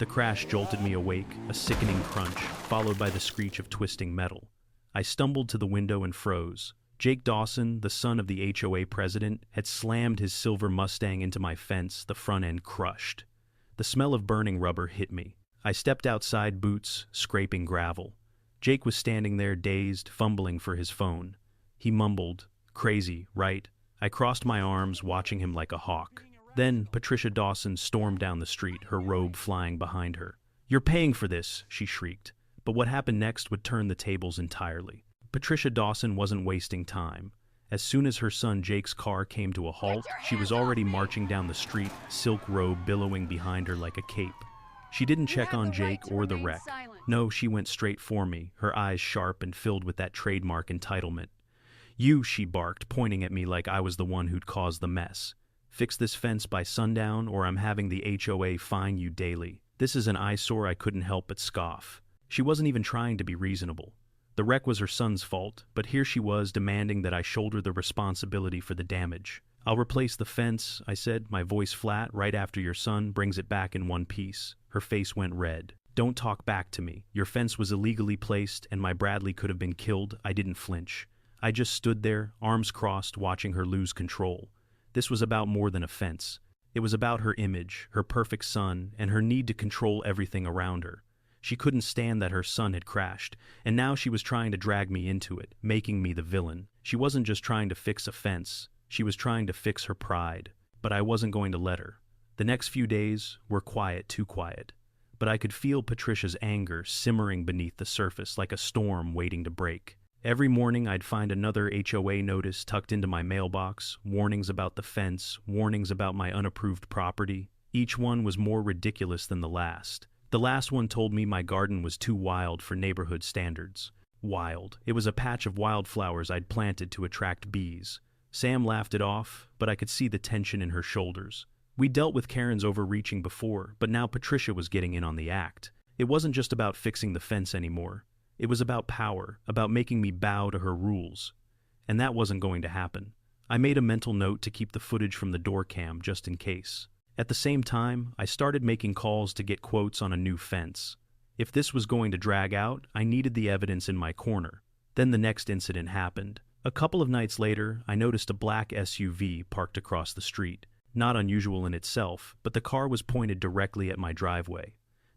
The crash jolted me awake, a sickening crunch, followed by the screech of twisting metal. I stumbled to the window and froze. Jake Dawson, the son of the HOA president, had slammed his silver Mustang into my fence, the front end crushed. The smell of burning rubber hit me. I stepped outside, boots scraping gravel. Jake was standing there, dazed, fumbling for his phone. He mumbled, "Crazy, right?" I crossed my arms, watching him like a hawk. Then Patricia Dawson stormed down the street, her robe flying behind her. "You're paying for this," she shrieked. But what happened next would turn the tables entirely. Patricia Dawson wasn't wasting time. As soon as her son Jake's car came to a halt, she was already marching down the street, silk robe billowing behind her like a cape. She didn't check on Jake or the wreck. No, she went straight for me, her eyes sharp and filled with that trademark entitlement. "You," she barked, pointing at me like I was the one who'd caused the mess. "Fix this fence by sundown, or I'm having the HOA fine you daily." This is an eyesore I couldn't help but scoff. She wasn't even trying to be reasonable. The wreck was her son's fault, but here she was demanding that I shoulder the responsibility for the damage. "I'll replace the fence," I said, my voice flat, "right after your son brings it back in one piece." Her face went red. "Don't talk back to me. Your fence was illegally placed, and my Bradley could have been killed." I didn't flinch. I just stood there, arms crossed, watching her lose control. This was about more than a fence. It was about her image, her perfect son, and her need to control everything around her. She couldn't stand that her son had crashed, and now she was trying to drag me into it, making me the villain. She wasn't just trying to fix a fence, she was trying to fix her pride. But I wasn't going to let her. The next few days were quiet, too quiet. But I could feel Patricia's anger simmering beneath the surface like a storm waiting to break. Every morning I'd find another HOA notice tucked into my mailbox, warnings about the fence, warnings about my unapproved property. Each one was more ridiculous than the last. The last one told me my garden was too wild for neighborhood standards. Wild. It was a patch of wildflowers I'd planted to attract bees. Sam laughed it off, but I could see the tension in her shoulders. We dealt with Karen's overreaching before, but now Patricia was getting in on the act. It wasn't just about fixing the fence anymore. It was about power, about making me bow to her rules. And that wasn't going to happen. I made a mental note to keep the footage from the door cam just in case. At the same time, I started making calls to get quotes on a new fence. If this was going to drag out, I needed the evidence in my corner. Then the next incident happened. A couple of nights later, I noticed a black SUV parked across the street. Not unusual in itself, but the car was pointed directly at my driveway.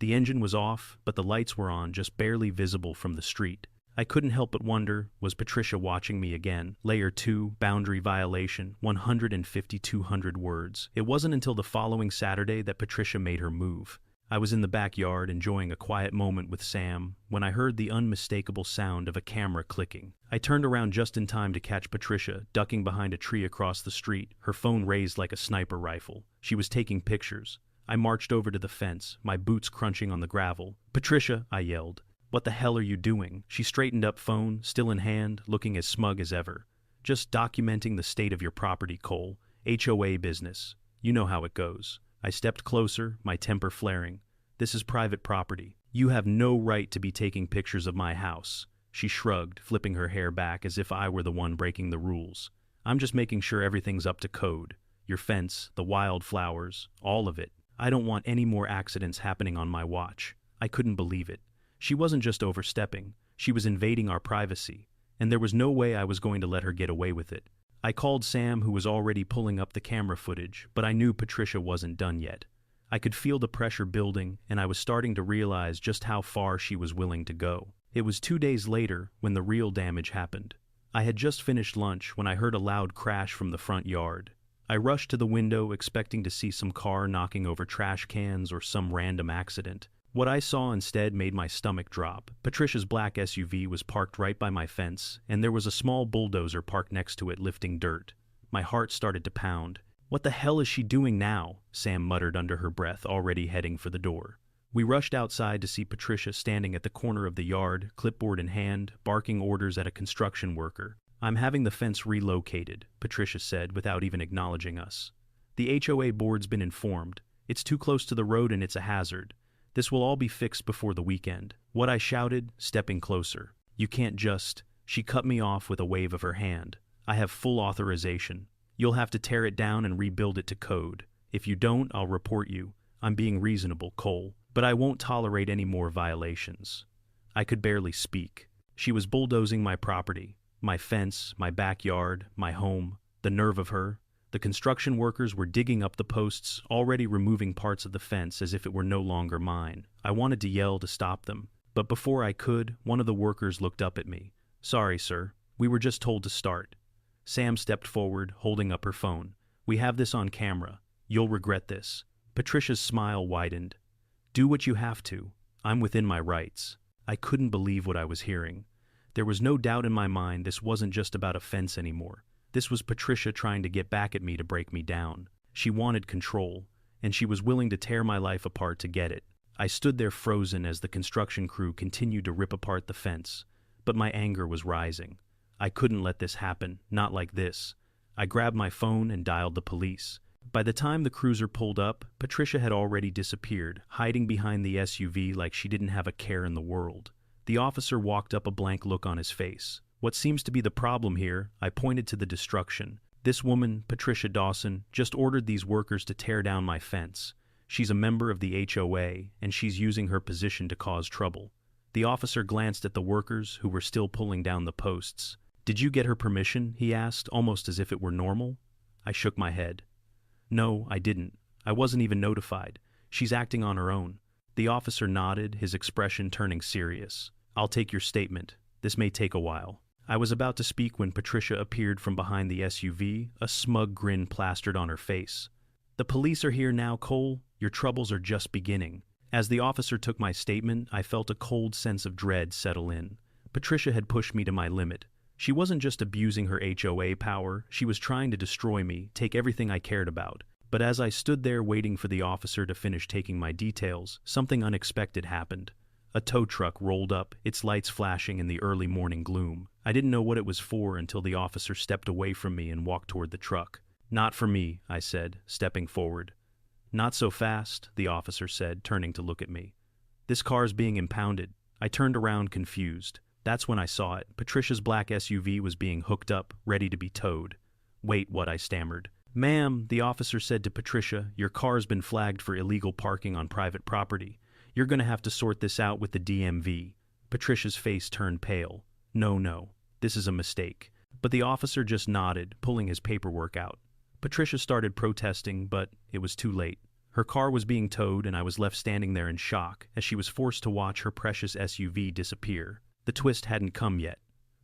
The engine was off, but the lights were on, just barely visible from the street. I couldn't help but wonder, was Patricia watching me again? Layer 2, boundary violation, 150-200 words. It wasn't until the following Saturday that Patricia made her move. I was in the backyard enjoying a quiet moment with Sam when I heard the unmistakable sound of a camera clicking. I turned around just in time to catch Patricia ducking behind a tree across the street, her phone raised like a sniper rifle. She was taking pictures. I marched over to the fence, my boots crunching on the gravel. "Patricia," I yelled. "What the hell are you doing?" She straightened up, phone still in hand, looking as smug as ever. "Just documenting the state of your property, Cole. HOA business. You know how it goes." I stepped closer, my temper flaring. "This is private property. You have no right to be taking pictures of my house." She shrugged, flipping her hair back as if I were the one breaking the rules. "I'm just making sure everything's up to code. Your fence, the wildflowers, all of it. I don't want any more accidents happening on my watch." I couldn't believe it. She wasn't just overstepping, she was invading our privacy, and there was no way I was going to let her get away with it. I called Sam, who was already pulling up the camera footage, but I knew Patricia wasn't done yet. I could feel the pressure building, and I was starting to realize just how far she was willing to go. It was 2 days later when the real damage happened. I had just finished lunch when I heard a loud crash from the front yard. I rushed to the window expecting to see some car knocking over trash cans or some random accident. What I saw instead made my stomach drop. Patricia's black SUV was parked right by my fence, and there was a small bulldozer parked next to it lifting dirt. My heart started to pound. "What the hell is she doing now?" Sam muttered under her breath, already heading for the door. We rushed outside to see Patricia standing at the corner of the yard, clipboard in hand, barking orders at a construction worker. "I'm having the fence relocated," Patricia said without even acknowledging us. "The HOA board's been informed. It's too close to the road and it's a hazard. This will all be fixed before the weekend." What I shouted, stepping closer. "You can't just..." She cut me off with a wave of her hand. "I have full authorization. You'll have to tear it down and rebuild it to code. If you don't, I'll report you. I'm being reasonable, Cole." But I won't tolerate any more violations. I could barely speak. She was bulldozing my property, my fence, my backyard, my home. The nerve of her. The construction workers were digging up the posts, already removing parts of the fence as if it were no longer mine. I wanted to yell to stop them, but before I could, one of the workers looked up at me. "Sorry, sir. We were just told to start." Sam stepped forward, holding up her phone. "We have this on camera. You'll regret this." Patricia's smile widened. "Do what you have to. I'm within my rights." I couldn't believe what I was hearing. There was no doubt in my mind this wasn't just about a fence anymore. This was Patricia trying to get back at me to break me down. She wanted control, and she was willing to tear my life apart to get it. I stood there frozen as the construction crew continued to rip apart the fence, but my anger was rising. I couldn't let this happen, not like this. I grabbed my phone and dialed the police. By the time the cruiser pulled up, Patricia had already disappeared, hiding behind the SUV like she didn't have a care in the world. The officer walked up, a blank look on his face. "What seems to be the problem here?" I pointed to the destruction. "This woman, Patricia Dawson, just ordered these workers to tear down my fence. She's a member of the HOA, and she's using her position to cause trouble." The officer glanced at the workers, who were still pulling down the posts. "Did you get her permission?" he asked, almost as if it were normal. I shook my head. "No, I didn't. I wasn't even notified. She's acting on her own." The officer nodded, his expression turning serious. "I'll take your statement. This may take a while." I was about to speak when Patricia appeared from behind the SUV, a smug grin plastered on her face. "The police are here now, Cole. Your troubles are just beginning." As the officer took my statement, I felt a cold sense of dread settle in. Patricia had pushed me to my limit. She wasn't just abusing her HOA power, she was trying to destroy me, take everything I cared about. But as I stood there waiting for the officer to finish taking my details, something unexpected happened. A tow truck rolled up, its lights flashing in the early morning gloom. I didn't know what it was for until the officer stepped away from me and walked toward the truck. "Not for me," I said, stepping forward. "Not so fast," the officer said, turning to look at me. "This car's being impounded." I turned around confused. That's when I saw it. Patricia's black SUV was being hooked up, ready to be towed. "Wait, what?" I stammered. "Ma'am," the officer said to Patricia, "your car's been flagged for illegal parking on private property. You're going to have to sort this out with the DMV." Patricia's face turned pale. No, this is a mistake." But the officer just nodded, pulling his paperwork out. Patricia started protesting, but it was too late. Her car was being towed, and I was left standing there in shock as she was forced to watch her precious SUV disappear. The twist hadn't come yet,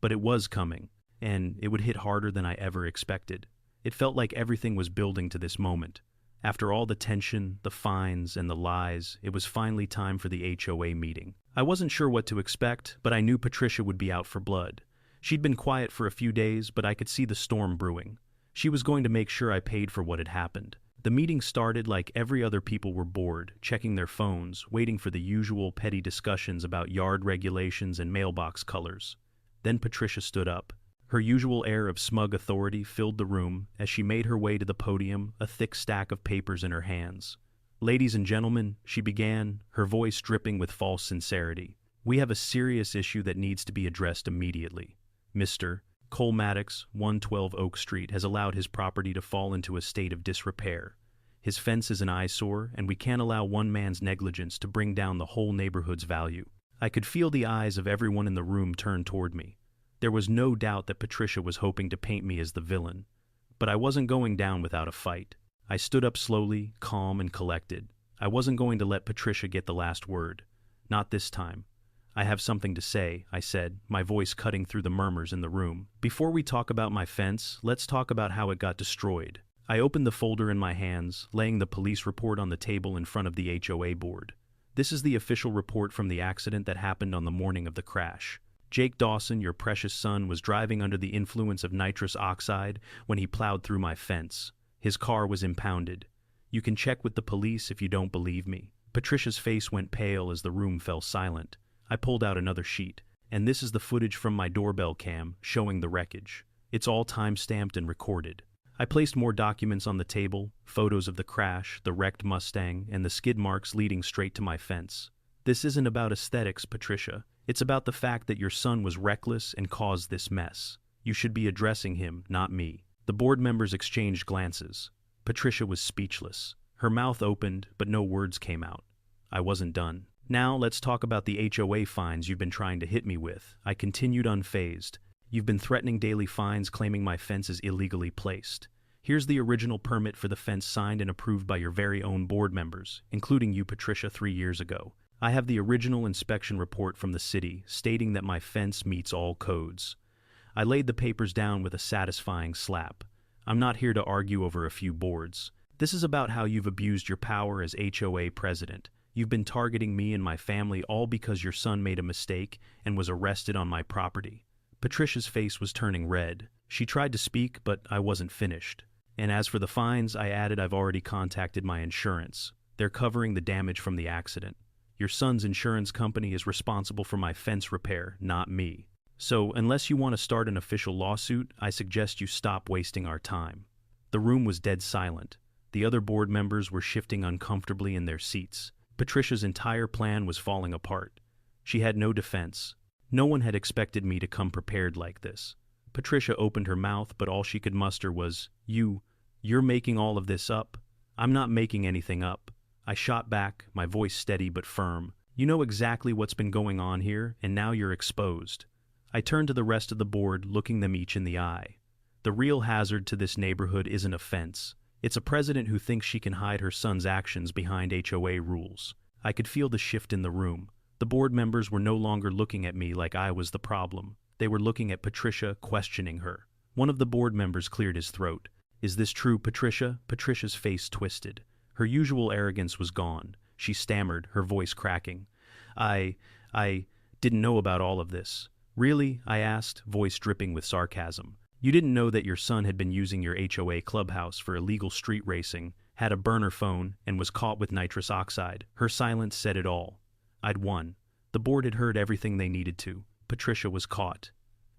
but it was coming, and it would hit harder than I ever expected. It felt like everything was building to this moment. After all the tension, the fines, and the lies, it was finally time for the HOA meeting. I wasn't sure what to expect, but I knew Patricia would be out for blood. She'd been quiet for a few days, but I could see the storm brewing. She was going to make sure I paid for what had happened. The meeting started like every other. People were bored, checking their phones, waiting for the usual petty discussions about yard regulations and mailbox colors. Then Patricia stood up. Her usual air of smug authority filled the room as she made her way to the podium, a thick stack of papers in her hands. "Ladies and gentlemen," she began, her voice dripping with false sincerity, "we have a serious issue that needs to be addressed immediately. Mr. Cole Maddox, 112 Oak Street, has allowed his property to fall into a state of disrepair. His fence is an eyesore, and we can't allow one man's negligence to bring down the whole neighborhood's value." I could feel the eyes of everyone in the room turn toward me. There was no doubt that Patricia was hoping to paint me as the villain. But I wasn't going down without a fight. I stood up slowly, calm and collected. I wasn't going to let Patricia get the last word. Not this time. "I have something to say," I said, my voice cutting through the murmurs in the room. "Before we talk about my fence, let's talk about how it got destroyed." I opened the folder in my hands, laying the police report on the table in front of the HOA board. "This is the official report from the accident that happened on the morning of the crash. Jake Dawson, your precious son, was driving under the influence of nitrous oxide when he plowed through my fence. His car was impounded. You can check with the police if you don't believe me." Patricia's face went pale as the room fell silent. I pulled out another sheet, and this is the footage from my doorbell cam showing the wreckage. It's all time-stamped and recorded. I placed more documents on the table, photos of the crash, the wrecked Mustang, and the skid marks leading straight to my fence. "This isn't about aesthetics, Patricia. It's about the fact that your son was reckless and caused this mess. You should be addressing him, not me." The board members exchanged glances. Patricia was speechless. Her mouth opened, but no words came out. I wasn't done. Now let's talk about the HOA fines you've been trying to hit me with. I continued unfazed. You've been threatening daily fines, claiming my fence is illegally placed. Here's the original permit for the fence signed and approved by your very own board members, including you, Patricia, 3 years ago. I have the original inspection report from the city stating that my fence meets all codes. I laid the papers down with a satisfying slap. I'm not here to argue over a few boards. This is about how you've abused your power as HOA president. You've been targeting me and my family all because your son made a mistake and was arrested on my property. Patricia's face was turning red. She tried to speak, but I wasn't finished. And as for the fines, I added I've already contacted my insurance. They're covering the damage from the accident. Your son's insurance company is responsible for my fence repair, not me. So, unless you want to start an official lawsuit, I suggest you stop wasting our time. The room was dead silent. The other board members were shifting uncomfortably in their seats. Patricia's entire plan was falling apart. She had no defense. No one had expected me to come prepared like this. Patricia opened her mouth, but all she could muster was, You're making all of this up? I'm not making anything up. I shot back, my voice steady but firm. You know exactly what's been going on here, and now you're exposed. I turned to the rest of the board, looking them each in the eye. The real hazard to this neighborhood isn't a fence. It's a president who thinks she can hide her son's actions behind HOA rules. I could feel the shift in the room. The board members were no longer looking at me like I was the problem. They were looking at Patricia, questioning her. One of the board members cleared his throat. Is this true, Patricia? Patricia's face twisted. Her usual arrogance was gone. She stammered, her voice cracking. I didn't know about all of this. Really? I asked, voice dripping with sarcasm. You didn't know that your son had been using your HOA clubhouse for illegal street racing, had a burner phone, and was caught with nitrous oxide. Her silence said it all. I'd won. The board had heard everything they needed to. Patricia was caught.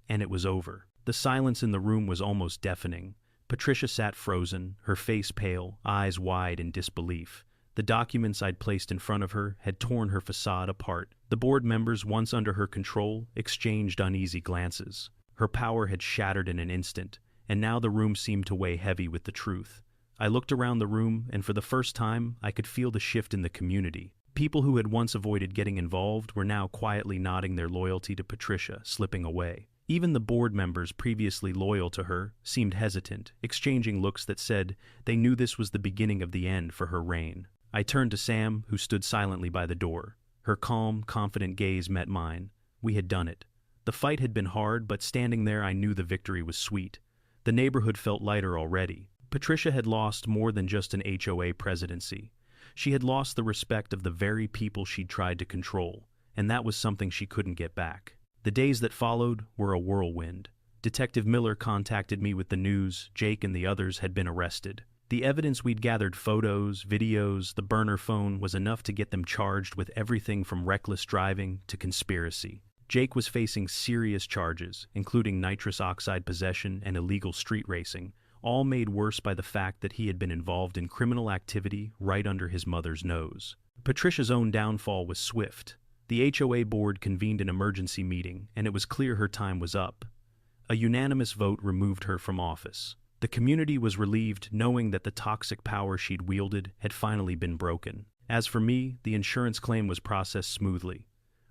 And it was over. The silence in the room was almost deafening. Patricia sat frozen, her face pale, eyes wide in disbelief. The documents I'd placed in front of her had torn her facade apart. The board members, once under her control, exchanged uneasy glances. Her power had shattered in an instant, and now the room seemed to weigh heavy with the truth. I looked around the room, and for the first time, I could feel the shift in the community. People who had once avoided getting involved were now quietly nodding their loyalty to Patricia, slipping away. Even the board members previously loyal to her seemed hesitant, exchanging looks that said they knew this was the beginning of the end for her reign. I turned to Sam, who stood silently by the door. Her calm, confident gaze met mine. We had done it. The fight had been hard, but standing there I knew the victory was sweet. The neighborhood felt lighter already. Patricia had lost more than just an HOA presidency. She had lost the respect of the very people she'd tried to control, and that was something she couldn't get back. The days that followed were a whirlwind. Detective Miller contacted me with the news Jake and the others had been arrested. The evidence we'd gathered, photos, videos, the burner phone, was enough to get them charged with everything from reckless driving to conspiracy. Jake was facing serious charges, including nitrous oxide possession and illegal street racing, all made worse by the fact that he had been involved in criminal activity right under his mother's nose. Patricia's own downfall was swift. The HOA board convened an emergency meeting, and it was clear her time was up. A unanimous vote removed her from office. The community was relieved knowing that the toxic power she'd wielded had finally been broken. As for me, the insurance claim was processed smoothly.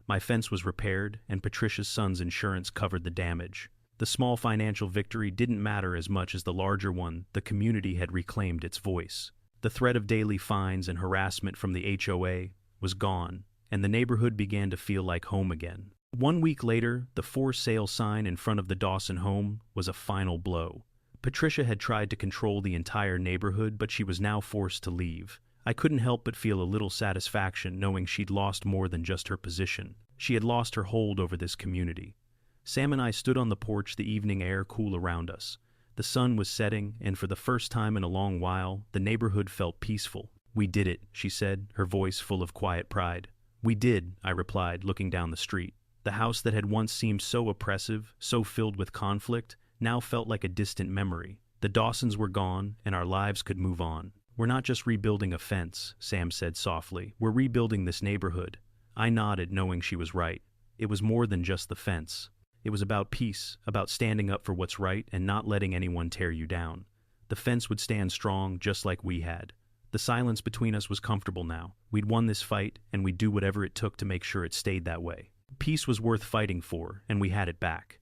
My fence was repaired, and Patricia's son's insurance covered the damage. The small financial victory didn't matter as much as the larger one. The community had reclaimed its voice. The threat of daily fines and harassment from the HOA was gone, and the neighborhood began to feel like home again. 1 week later, the for sale sign in front of the Dawson home was a final blow. Patricia had tried to control the entire neighborhood, but she was now forced to leave. I couldn't help but feel a little satisfaction knowing she'd lost more than just her position. She had lost her hold over this community. Sam and I stood on the porch, the evening air cool around us. The sun was setting, and for the first time in a long while, the neighborhood felt peaceful. We did it, she said, her voice full of quiet pride. We did, I replied, looking down the street. The house that had once seemed so oppressive, so filled with conflict, now felt like a distant memory. The Dawsons were gone, and our lives could move on. We're not just rebuilding a fence, Sam said softly. We're rebuilding this neighborhood. I nodded, knowing she was right. It was more than just the fence. It was about peace, about standing up for what's right and not letting anyone tear you down. The fence would stand strong just like we had. The silence between us was comfortable now. We'd won this fight, and we'd do whatever it took to make sure it stayed that way. Peace was worth fighting for, and we had it back.